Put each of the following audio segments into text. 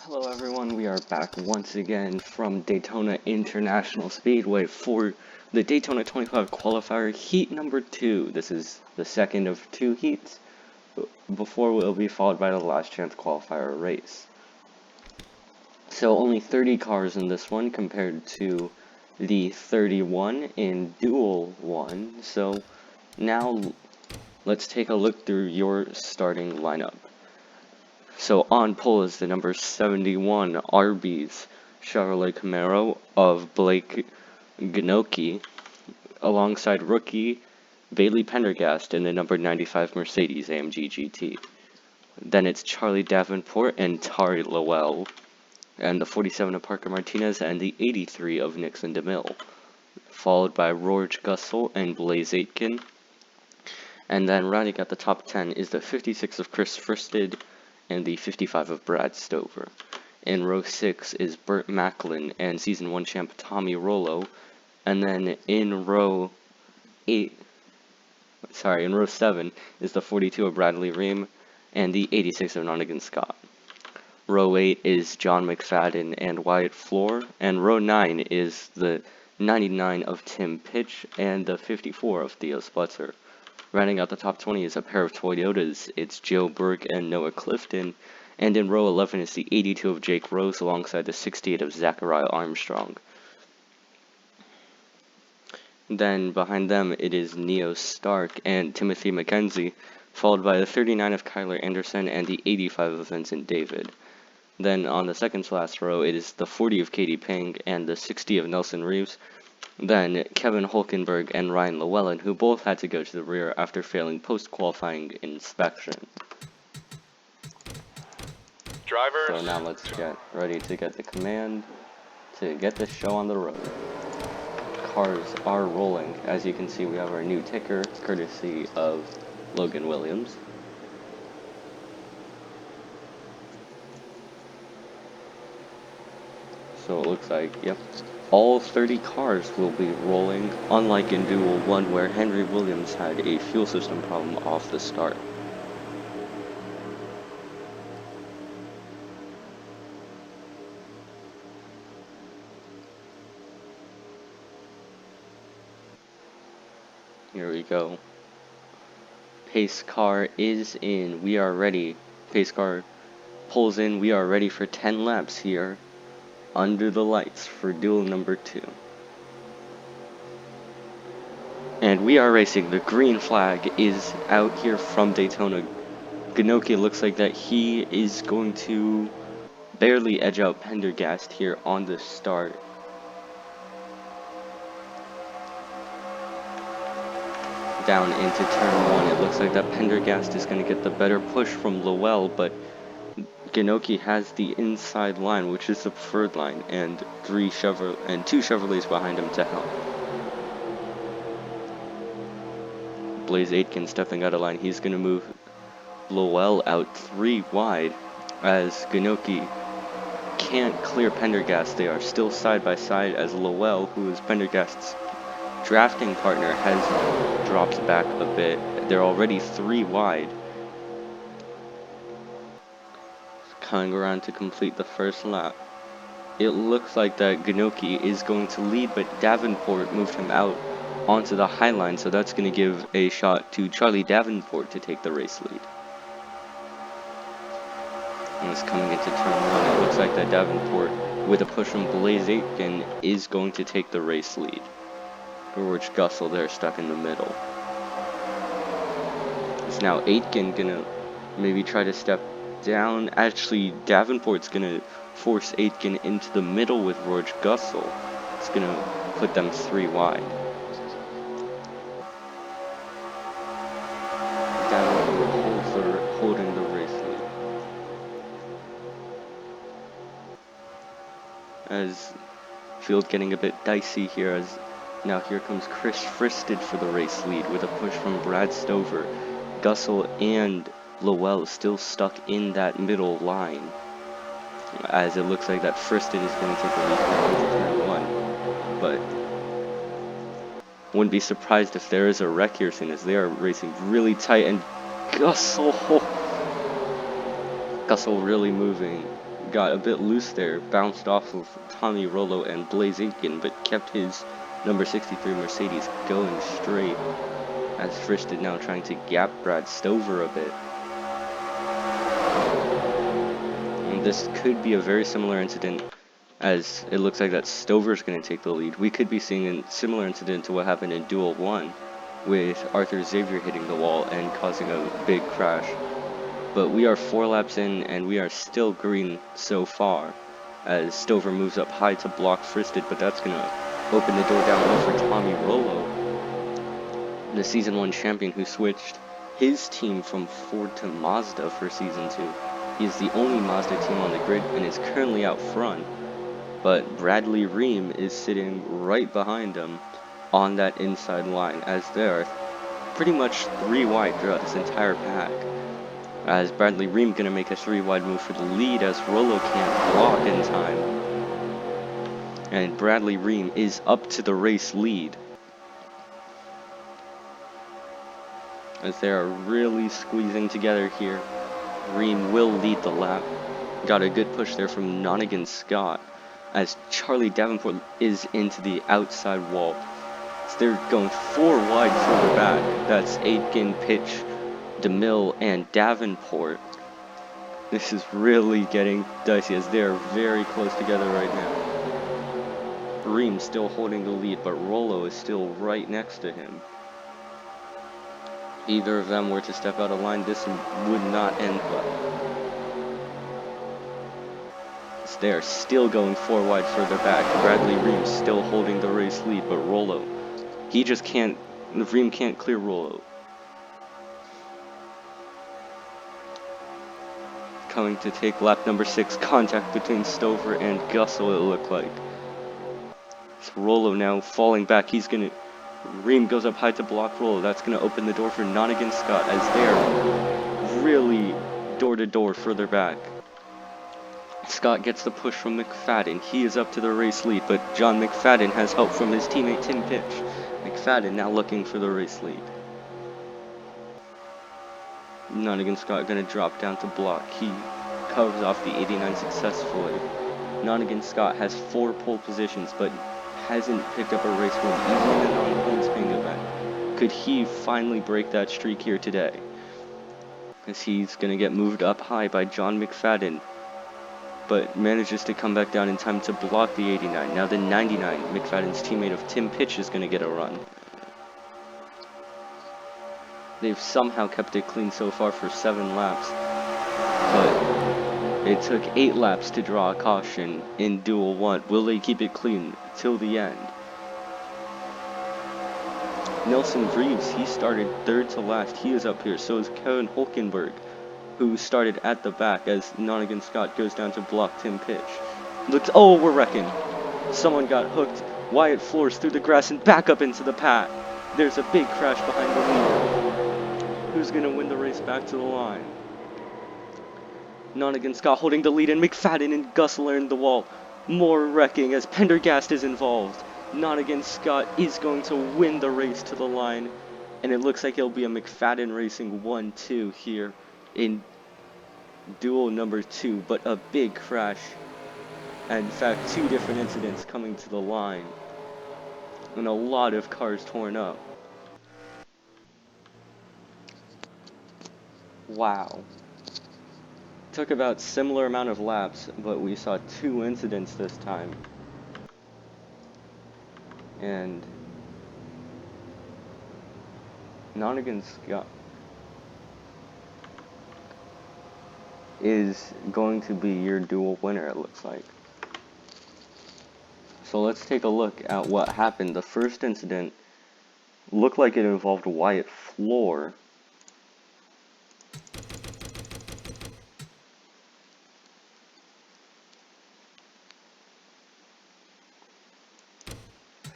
Hello everyone, we are back once again from Daytona International Speedway for the Daytona 25 Qualifier Heat number 2. This is the second of two heats, before will be followed by the last chance qualifier race. So only 30 cars in this one compared to the 31 in Duel 1. So now let's take a look through your starting lineup. So on pole is the number 71 Arby's Chevrolet Camaro of Blake Gnoki, alongside rookie Bailey Pendergast in the number 95 Mercedes AMG GT. Then it's Charlie Davenport and Tari Lowell, and the 47 of Parker Martinez and the 83 of Nixon DeMille, followed by Rourke Gussel and Blaze Aitken. And then rounding out the top 10 is the 56 of Chris Fristed and the 55 of Brad Stover. In row 6 is Burt Macklin and Season 1 champ Tommy Rollo. And then in row 7 is the 42 of Bradley Ream and the 86 of Nonigan Scott. Row 8 is John McFadden and Wyatt Floor, and row 9 is the 99 of Tim Pitch and the 54 of Theo Sputzer. Rounding out the top 20 is a pair of Toyotas. It's Joe Berg and Noah Clifton. And in row 11 is the 82 of Jake Rose alongside the 68 of Zachariah Armstrong. Then behind them it is Neo Stark and Timothy McKenzie, followed by the 39 of Kyler Anderson and the 85 of Vincent David. Then on the second to last row it is the 40 of Katie Ping and the 60 of Nelson Reeves. Then Kevin Hulkenberg and Ryan Llewellyn, who both had to go to the rear after failing post-qualifying inspection. Drivers. So now let's get ready to get the command to get this show on the road. Cars are rolling. As you can see, we have our new ticker, courtesy of Logan Williams. So it looks like, yep, all 30 cars will be rolling, unlike in Duel 1 where Henry Williams had a fuel system problem off the start. Here we go. Pace car is in. We are ready. Pace car pulls in. We are ready for 10 laps here under the lights for duel number 2. And we are racing. The green flag is out here from Daytona. Gnoki looks like that he is going to barely edge out Pendergast here on the start. Down into turn 1, it looks like that Pendergast is going to get the better push from Lowell, but Gnoki has the inside line, which is the preferred line, and two Chevrolets behind him to help. Blaze Aitken stepping out of line. He's going to move Lowell out 3 wide as Gnoki can't clear Pendergast. They are still side by side as Lowell, who is Pendergast's drafting partner, has dropped back a bit. They're already 3 wide. Coming around to complete the first lap. It looks like that Gnoki is going to lead, but Davenport moved him out onto the high line, so that's going to give a shot to Charlie Davenport to take the race lead. And it's coming into turn 1. It looks like that Davenport, with a push from Blaze Aitken, is going to take the race lead. George Gussel there stuck in the middle. It's now Aitken gonna maybe try to step down. Actually, Davenport's gonna force Aitken into the middle with Rourke Gussel. It's gonna put them 3 wide. Davenport holding the race lead. As field getting a bit dicey here, as now here comes Chris Fristed for the race lead with a push from Brad Stover. Gussel and Lowell still stuck in that middle line, as it looks like that Fristed is going to take the lead into turn 1. But wouldn't be surprised if there is a wreck here soon, as they are racing really tight, and Gussel really moving got a bit loose there, bounced off of Tommy Rollo and Blaze Aitken, but kept his number 63 Mercedes going straight, as Fristed now trying to gap Brad Stover a bit. And this could be a very similar incident, as it looks like that Stover's going to take the lead. We could be seeing a similar incident to what happened in Duel 1, with Arthur Xavier hitting the wall and causing a big crash. But we are 4 laps in, and we are still green so far, as Stover moves up high to block Fristed, but that's going to open the door down low for Tommy Rollo, the Season 1 champion who switched his team from Ford to Mazda for Season 2. He is the only Mazda team on the grid and is currently out front, but Bradley Ream is sitting right behind him on that inside line, as they are pretty much 3 wide throughout this entire pack. As Bradley Ream gonna make a 3 wide move for the lead, as Rollo can't block in time. And Bradley Ream is up to the race lead, as they are really squeezing together here. Ream will lead the lap. Got a good push there from Nonigan Scott, as Charlie Davenport is into the outside wall. So they're going 4 wide further back. That's Aitken, Pitch, DeMille, and Davenport. This is really getting dicey, as they are very close together right now. Ream still holding the lead, but Rollo is still right next to him. Either of them were to step out of line, this would not end well. They are still going 4 wide further back. Bradley Ream still holding the race lead, but Rollo, he just can't, Ream can't clear Rollo. Coming to take lap number 6, contact between Stover and Gussel, it looked like. So Rollo now falling back, Ream goes up high to block Rollo. That's gonna open the door for Nonigan Scott, as they are really door to door further back. Scott gets the push from McFadden. He is up to the race lead, but John McFadden has help from his teammate Tim Pitch. McFadden now looking for the race lead. Nonigan Scott going to drop down to block. He covers off the 89 successfully. Nonigan Scott has 4 pole positions, but hasn't picked up a race win, even in a non-points paying event. Could he finally break that streak here today? As he's going to get moved up high by John McFadden, but manages to come back down in time to block the 89. Now the 99, McFadden's teammate of Tim Pitch, is going to get a run. They've somehow kept it clean so far for 7 laps, but it took 8 laps to draw a caution in Duel 1. Will they keep it clean till the end? Nelson Reeves, he started 3rd to last. He is up here. So is Kevin Hulkenberg, who started at the back, as Nonigan Scott goes down to block Tim Pitch. Oh, we're wrecking. Someone got hooked. Wyatt floors through the grass and back up into the pack. There's a big crash behind the leader. Who's going to win the race back to the line? Nonigan Scott holding the lead, and McFadden and Gussler in the wall. More wrecking as Pendergast is involved. Nonigan Scott is going to win the race to the line, and it looks like it'll be a McFadden Racing 1-2 here in Duel number 2, but a big crash. And in fact, 2 different incidents coming to the line, and a lot of cars torn up. Wow. Took about similar amount of laps, but we saw 2 incidents this time. And Nonigan Scott is going to be your duel winner, it looks like. So let's take a look at what happened. The first incident looked like it involved Wyatt Floor.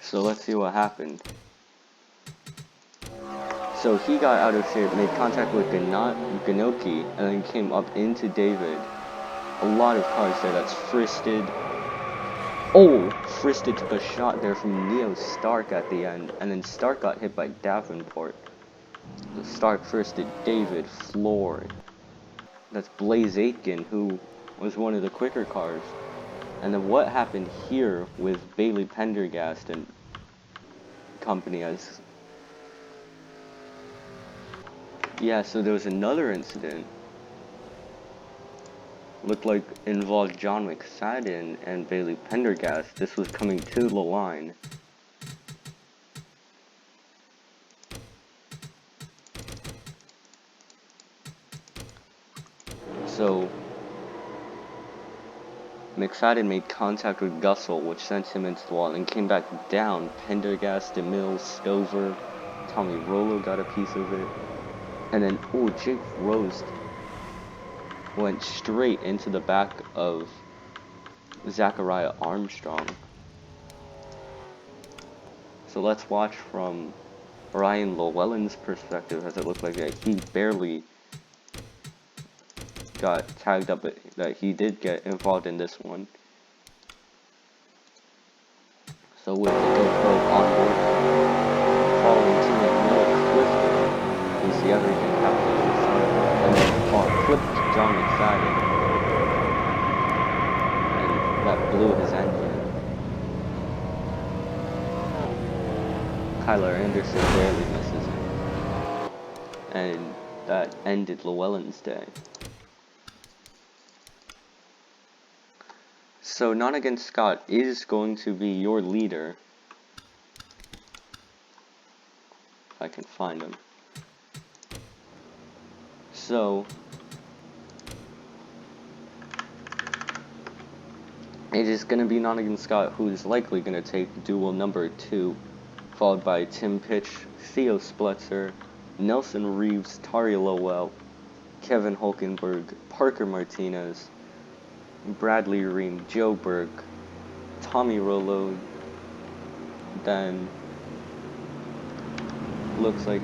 So let's see what happened. So he got out of shape, made contact with Ganoki, and then came up into David. A lot of cars there. That's Fristed. Oh, Fristed took a shot there from Neo Stark at the end, and then Stark got hit by Davenport. So Stark Fristed, David, Floor. That's Blaze Aitken, who was one of the quicker cars. And then what happened here with Bailey Pendergast and company as... Yeah, so there was another incident. Looked like involved John McFadden and Bailey Pendergast. This was coming to the line. So McFadden made contact with Gussel, which sent him into the wall, and came back down. Pendergast, DeMille, Stover, Tommy Rollo got a piece of it. And then, Jake Rose went straight into the back of Zachariah Armstrong. So let's watch from Ryan Llewellyn's perspective, as it looked like that he barely got tagged up, that he did get involved in this one. So with the GoPro on board, following teammate Noah Clifton, you see everything happening on the side, and then flipped John McFadden, and that blew his engine. Kyler Anderson barely misses him, and that ended Llewellyn's day. So Not Against Scott is going to be your leader. If I can find him. So it is going to be Not Against Scott who is likely going to take duel number 2, followed by Tim Pitch, Theo Splitzer, Nelson Reeves, Tari Lowell, Kevin Hulkenberg, Parker Martinez, Bradley Ream, Joe Burke, Tommy Rollo, then looks like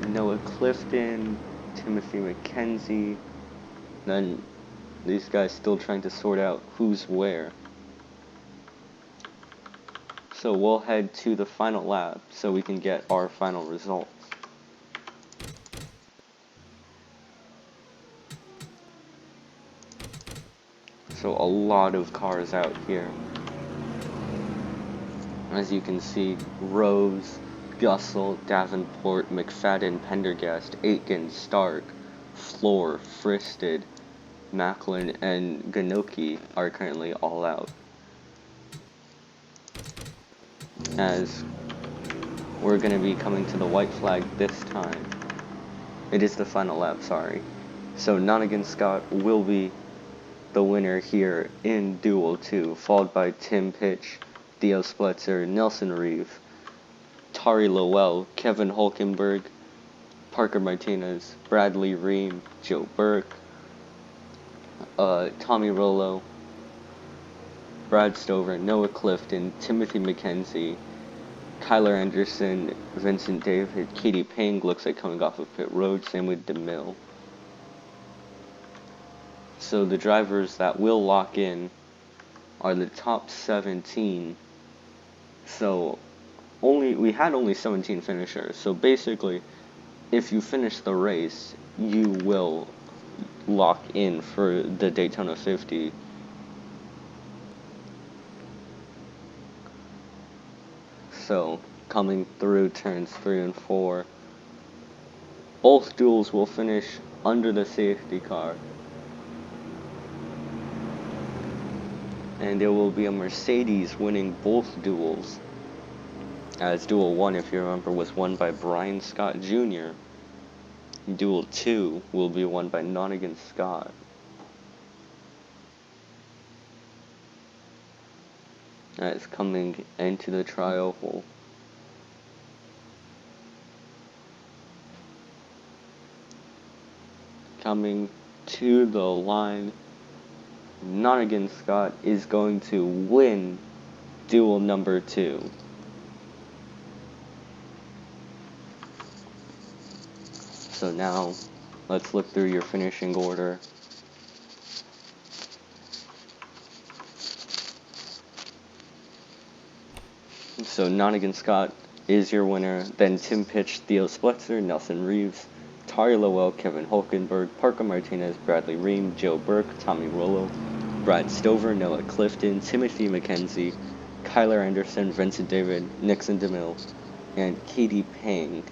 Noah Clifton, Timothy McKenzie, then these guys still trying to sort out who's where. So we'll head to the final lap so we can get our final results. So a lot of cars out here. As you can see, Rose, Gussel, Davenport, McFadden, Pendergast, Aitken, Stark, Floor, Fristed, Macklin, and Ganoki are currently all out. As we're going to be coming to the white flag this time. It is the final lap, sorry. So Not Against Scott will be the winner here in Duel 2, followed by Tim Pitch, Theo Splitzer, Nelson Reeve, Tari Lowell, Kevin Hulkenberg, Parker Martinez, Bradley Ream, Joe Burke, Tommy Rollo, Brad Stover, Noah Clifton, Timothy McKenzie, Kyler Anderson, Vincent David, Katie Pang looks like coming off of pit road, same with DeMille. So the drivers that will lock in are the top 17. So we had only 17 finishers. So basically, if you finish the race, you will lock in for the Daytona 50. So coming through turns 3 and 4, both duels will finish under the safety car. And there will be a Mercedes winning both duels, as Duel 1, if you remember, was won by Brian Scott Jr. Duel 2 will be won by Not Against Scott. That's coming into the tri-oval. Coming to the line, Not Against Scott is going to win duel number 2. So now, let's look through your finishing order. So Not Against Scott is your winner, then Tim Pitch, Theo Splitzer, Nelson Reeves, Tari Lowell, Kevin Hulkenberg, Parker Martinez, Bradley Ream, Joe Burke, Tommy Rollo, Brad Stover, Noah Clifton, Timothy McKenzie, Kyler Anderson, Vincent David, Nixon DeMille, and Katie Pang.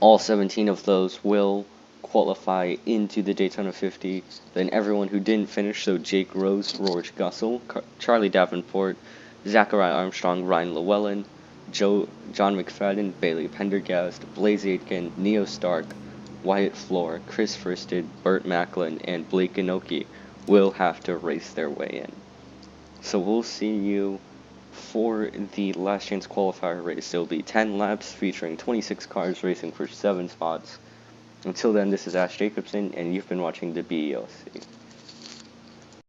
All 17 of those will qualify into the Daytona 50. Then everyone who didn't finish, so Jake Rose, Rory Gussel, Charlie Davenport, Zachariah Armstrong, Ryan Llewellyn, John McFadden, Bailey Pendergast, Blaze Aitken, Neo Stark, Wyatt Floor, Chris Firsted, Burt Macklin, and Blake Inoki will have to race their way in. So we'll see you for the last chance qualifier race. There'll be 10 laps featuring 26 cars racing for 7 spots. Until then, this is Ash Jacobson, and you've been watching the BEOSC.